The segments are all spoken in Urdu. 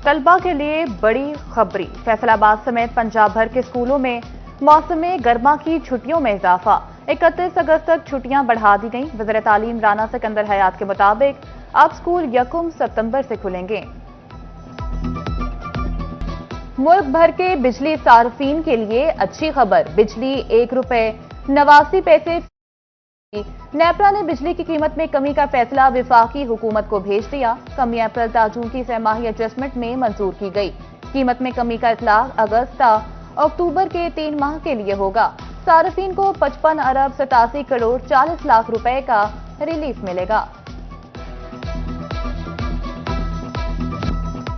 طلبہ کے لیے بڑی خبری، فیصل آباد سمیت پنجاب بھر کے اسکولوں میں موسم گرما کی چھٹیوں میں اضافہ۔ 31 اگست تک چھٹیاں بڑھا دی گئیں۔ وزیر تعلیم رانا سکندر حیات کے مطابق اب اسکول 1 ستمبر سے کھلیں گے۔ ملک بھر کے بجلی صارفین کے لیے اچھی خبر، بجلی ₹1.89 نیپرا نے بجلی کی قیمت میں کمی کا فیصلہ وفاقی حکومت کو بھیج دیا۔ کمی اپریل تا جون کی سہ ماہی ایڈجسٹمنٹ میں منظور کی گئی۔ قیمت میں کمی کا اطلاق اگست تا اکتوبر کے 3 ماہ کے لیے ہوگا۔ صارفین کو 55 ارب 87 کروڑ 40 لاکھ روپے کا ریلیف ملے گا۔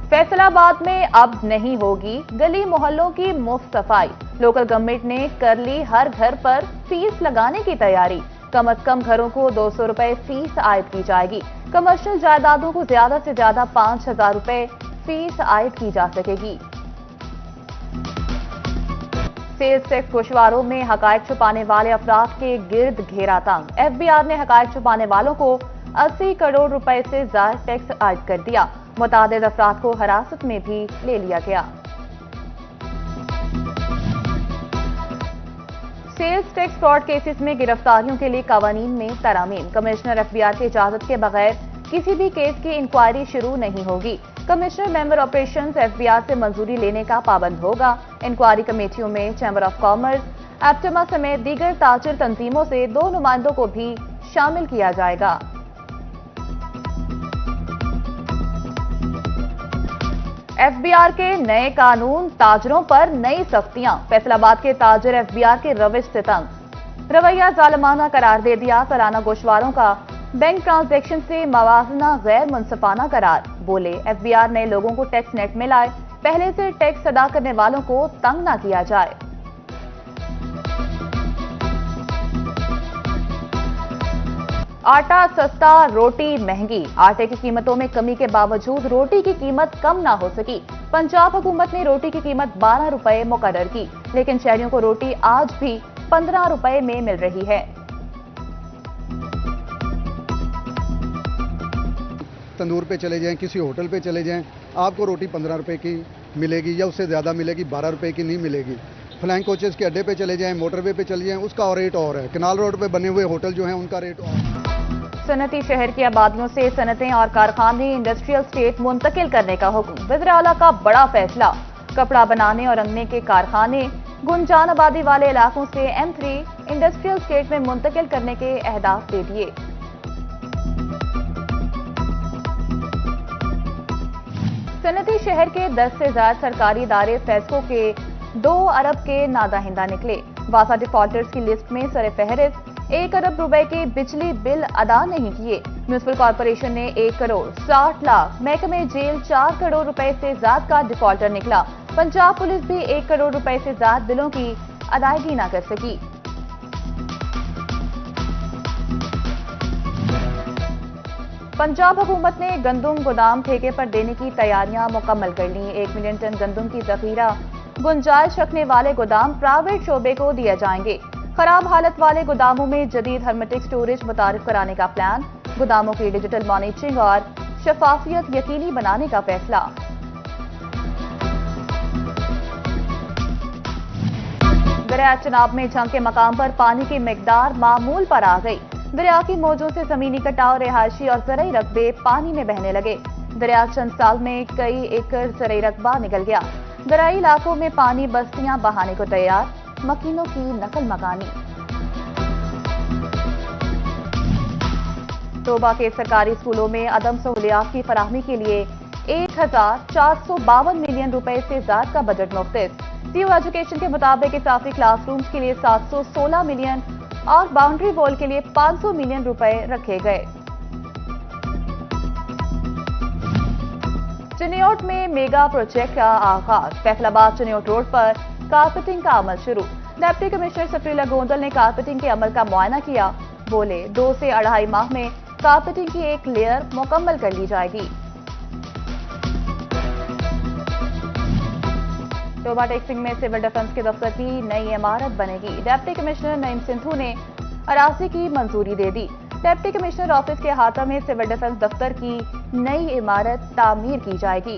فیصل آباد میں اب نہیں ہوگی گلی محلوں کی مفت صفائی۔ لوکل گورنمنٹ نے کر لی ہر گھر پر فیس لگانے کی تیاری۔ کم از کم گھروں کو ₹200 فیس عائد کی جائے گی۔ کمرشل جائیدادوں کو زیادہ سے زیادہ ₹5000 فیس عائد کی جا سکے گی۔ سیلز ٹیکس گوشواروں میں حقائق چھپانے والے افراد کے گرد گھیرا تنگ۔ FBI نے حقائق چھپانے والوں کو ₹80 کروڑ سے زائد ٹیکس عائد کر دیا۔ متعدد افراد کو حراست میں بھی لے لیا گیا۔ سیلز ٹیکس فراڈ کیسز میں گرفتاریوں کے لیے قوانین میں ترامیم۔ کمشنر FBI کی اجازت کے بغیر کسی بھی کیس کی انکوائری شروع نہیں ہوگی۔ کمشنر ممبر آپریشنز FBI سے منظوری لینے کا پابند ہوگا۔ انکوائری کمیٹیوں میں چیمبر آف کامرس، ایپٹما سمیت دیگر تاجر تنظیموں سے 2 نمائندوں کو بھی شامل کیا جائے گا۔ FBI کے نئے قانون، تاجروں پر نئی سختیاں۔ فیصل آباد کے تاجر FBI کے روش سے تنگ۔ رویہ ظالمانہ قرار دے دیا۔ سالانہ گوشواروں کا بینک ٹرانزیکشن سے موازنہ غیر منصفانہ قرار۔ بولے FBI نئے لوگوں کو ٹیکس نیٹ میں لائے، پہلے سے ٹیکس ادا کرنے والوں کو تنگ نہ کیا جائے۔ آٹا سستا، روٹی مہنگی۔ آٹے کی قیمتوں میں کمی کے باوجود روٹی کی قیمت کم نہ ہو سکی۔ پنجاب حکومت نے روٹی کی قیمت ₹12 مقرر کی، لیکن شہریوں کو روٹی آج بھی ₹15 میں مل رہی ہے۔ تندور پہ چلے جائیں، کسی ہوٹل پہ چلے جائیں، آپ کو روٹی ₹15 کی ملے گی یا اس سے زیادہ ملے گی، ₹12 کی نہیں ملے گی۔ فلائنگ کوچز کے اڈے پہ چلے جائیں، موٹر وے پہ چلے جائیں، اس کا ریٹ اور ہے۔ کنال روڈ پہ بنے ہوئے ہوٹل جو ہیں ان کا ریٹ اور ہے۔ صنعتی شہر کی آبادیوں سے صنعتیں اور کارخانے انڈسٹریل اسٹیٹ منتقل کرنے کا حکم۔ وزیر اعلیٰ کا بڑا فیصلہ، کپڑا بنانے اور رنگنے کے کارخانے گنجان آبادی والے علاقوں سے M3 انڈسٹریل اسٹیٹ میں منتقل کرنے کے اہداف دے دیے۔ صنعتی شہر کے 10 سے زائد سرکاری ادارے فیسکو کے 2 ارب کے ناداہندہ نکلے۔ واسا ڈیفالٹرز کی لسٹ میں سر فہرست ₹1 ارب کے بجلی بل ادا نہیں کیے۔ میونسپل کارپوریشن نے ₹1 کروڑ 60 لاکھ، محکمہ جیل ₹4 کروڑ سے زائد کا ڈیفالٹر نکلا۔ پنجاب پولیس بھی ₹1 کروڑ سے زائد بلوں کی ادائیگی نہ کر سکی۔ پنجاب حکومت نے گندم گودام ٹھیکے پر دینے کی تیاریاں مکمل کر لیں۔ 1 ملین ٹن گندم کی ذخیرہ گنجائش رکھنے والے گودام پرائیویٹ شعبے کو دیے جائیں گے۔ خراب حالت والے گوداموں میں جدید ہرمیٹک سٹوریج متعارف کرانے کا پلان۔ گوداموں کی ڈیجیٹل مانیٹرنگ اور شفافیت یقینی بنانے کا فیصلہ۔ دریائے چناب میں جھنگ کے مقام پر پانی کی مقدار معمول پر آ گئی۔ دریا کی موجوں سے زمینی کٹاؤ، رہائشی اور زرعی رقبے پانی میں بہنے لگے۔ دریا چند سال میں کئی ایکڑ زرعی رقبہ نکل گیا۔ زرعی علاقوں میں پانی بستیاں بہانے کو تیار، مکینوں کی نقل مکانی۔ توبہ کے سرکاری اسکولوں میں عدم سہولیات کی فراہمی کے لیے ₹1452 ملین سے زائد کا بجٹ مختص۔ ڈیو ایجوکیشن کے مطابق اضافی کلاس رومز کے لیے ₹716 ملین اور باؤنڈری وال کے لیے ₹500 ملین رکھے گئے۔ چنیوٹ میں میگا پروجیکٹ کا آغاز۔ فیصل آباد چنیوٹ روڈ پر کارپیٹنگ کا عمل شروع۔ ڈپٹی کمشنر سفریلا گوندل نے کارپیٹنگ کے عمل کا معائنہ کیا۔ بولے 2 سے 2.5 ماہ میں کارپیٹنگ کی ایک لیئر مکمل کر لی جائے گی۔ توبہ ٹیکسنگ میں سول ڈیفنس کے دفتر کی نئی عمارت بنے گی۔ ڈپٹی کمشنر نعیم سندھو نے اراضی کی منظوری دے دی۔ ڈپٹی کمشنر آفس کے احاطہ میں سول ڈیفنس دفتر کی نئی عمارت تعمیر کی جائے گی۔